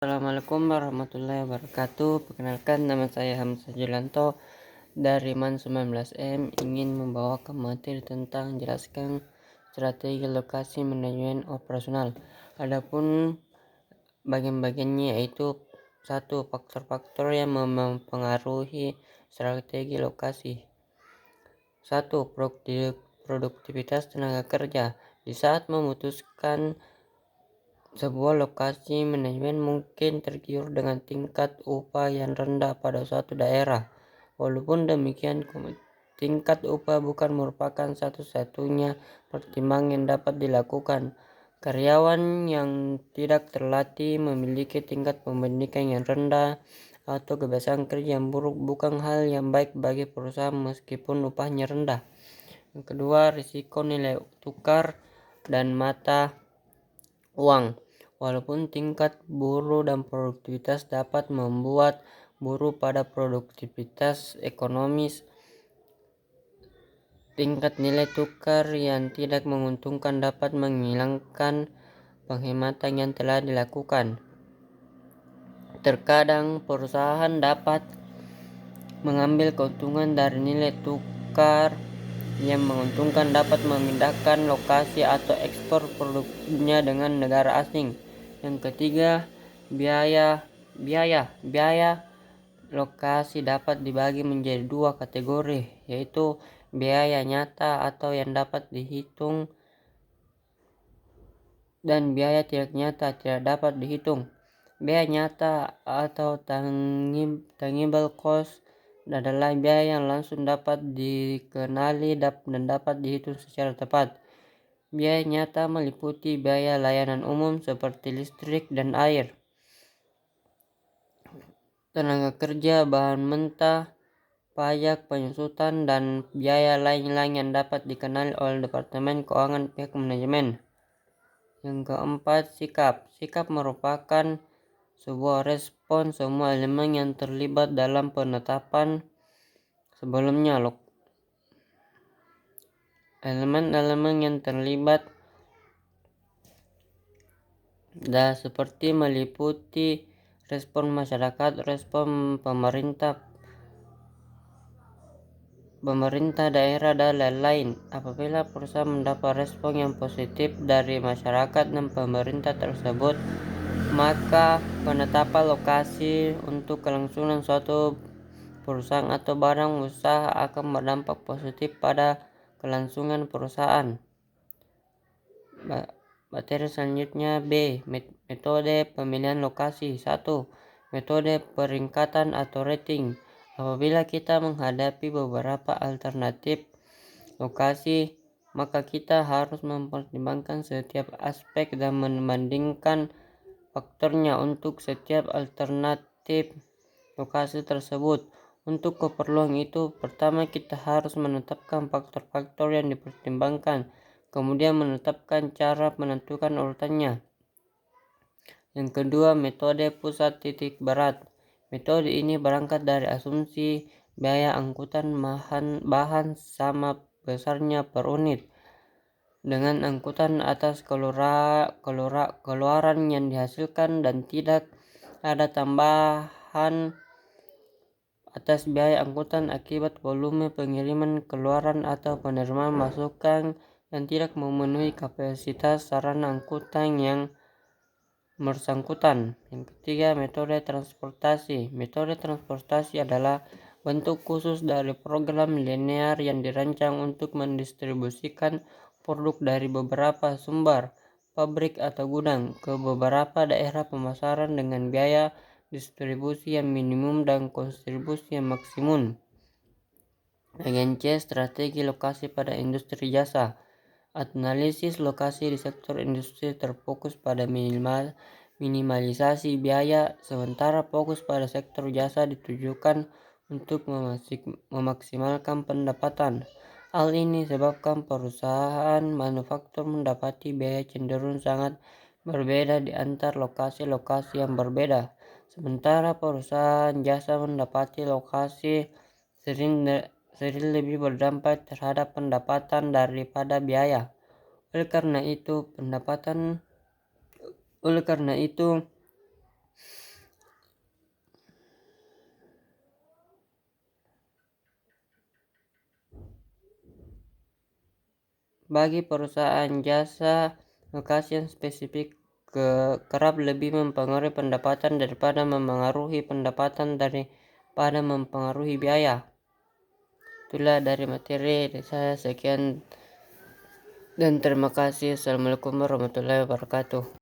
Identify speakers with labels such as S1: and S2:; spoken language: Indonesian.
S1: Assalamualaikum warahmatullahi wabarakatuh. Perkenalkan, nama saya Hamzah Julianto dari MAN 19M, ingin membawakan materi tentang jelaskan strategi lokasi manajemen operasional. Adapun bagian-bagiannya yaitu satu, faktor-faktor yang mempengaruhi strategi lokasi. Satu, produktivitas tenaga kerja. Di saat memutuskan sebuah lokasi, manajemen mungkin tergiur dengan tingkat upah yang rendah pada suatu daerah. Walaupun demikian, tingkat upah bukan merupakan satu-satunya pertimbangan yang dapat dilakukan. Karyawan yang tidak terlatih, memiliki tingkat pendidikan yang rendah, atau kebiasaan kerja yang buruk bukan hal yang baik bagi perusahaan meskipun upahnya rendah. Yang kedua, risiko nilai tukar dan mata uang. Walaupun tingkat buruh dan produktivitas dapat membuat buruh pada produktivitas ekonomis, tingkat nilai tukar yang tidak menguntungkan dapat menghilangkan penghematan yang telah dilakukan. Terkadang perusahaan dapat mengambil keuntungan dari nilai tukar yang menguntungkan, dapat memindahkan lokasi atau ekspor produknya dengan negara asing. Yang ketiga, biaya lokasi dapat dibagi menjadi dua kategori, yaitu biaya nyata atau yang dapat dihitung dan biaya tidak nyata tidak dapat dihitung. Biaya nyata atau tangible cost adalah biaya yang langsung dapat dikenali dan dapat dihitung secara tepat. Biaya nyata meliputi biaya layanan umum seperti listrik dan air, tenaga kerja, bahan mentah, pajak, penyusutan, dan biaya lain-lain yang dapat dikenali oleh Departemen Keuangan pihak manajemen. Yang keempat, sikap. Sikap merupakan sebuah respon semua elemen yang terlibat dalam penetapan sebelumnya. Elemen-elemen yang terlibat seperti meliputi respon masyarakat, respon pemerintah daerah, dan lain-lain. Apabila perusahaan mendapat respon yang positif dari masyarakat dan pemerintah tersebut, maka penetapan lokasi untuk kelangsungan suatu perusahaan atau barang usaha akan berdampak positif pada kelangsungan perusahaan. Materi selanjutnya B. Metode pemilihan lokasi. 1. Metode peringkatan atau rating. Apabila kita menghadapi beberapa alternatif lokasi, maka kita harus mempertimbangkan setiap aspek dan membandingkan faktornya untuk setiap alternatif lokasi tersebut. Untuk keperluan itu, pertama kita harus menetapkan faktor-faktor yang dipertimbangkan, kemudian menetapkan cara menentukan urutannya. Yang kedua, metode pusat titik berat. Metode ini berangkat dari asumsi biaya angkutan bahan sama besarnya per unit dengan angkutan atas keluaran yang dihasilkan, dan tidak ada tambahan atas biaya angkutan akibat volume pengiriman keluaran atau penerimaan masukan yang tidak memenuhi kapasitas sarana angkutan yang bersangkutan. Yang ketiga, metode transportasi. Metode transportasi adalah bentuk khusus dari program linear yang dirancang untuk mendistribusikan produk dari beberapa sumber, pabrik atau gudang, ke beberapa daerah pemasaran dengan biaya distribusi yang minimum dan kontribusi yang maksimum. Bagian C, strategi lokasi pada industri jasa. Analisis lokasi di sektor industri terfokus pada minimalisasi biaya, sementara fokus pada sektor jasa ditujukan untuk memaksimalkan pendapatan. Hal ini sebabkan perusahaan manufaktur mendapati biaya cenderung sangat berbeda di antar lokasi-lokasi yang berbeda, sementara perusahaan jasa mendapati lokasi sering lebih berdampak terhadap pendapatan daripada biaya. Oleh karena itu, Bagi perusahaan jasa, lokasi yang spesifik kerap lebih mempengaruhi pendapatan daripada memengaruhi pendapatan daripada mempengaruhi biaya. Itulah dari materi dari saya, sekian dan terima kasih. Assalamualaikum warahmatullahi wabarakatuh.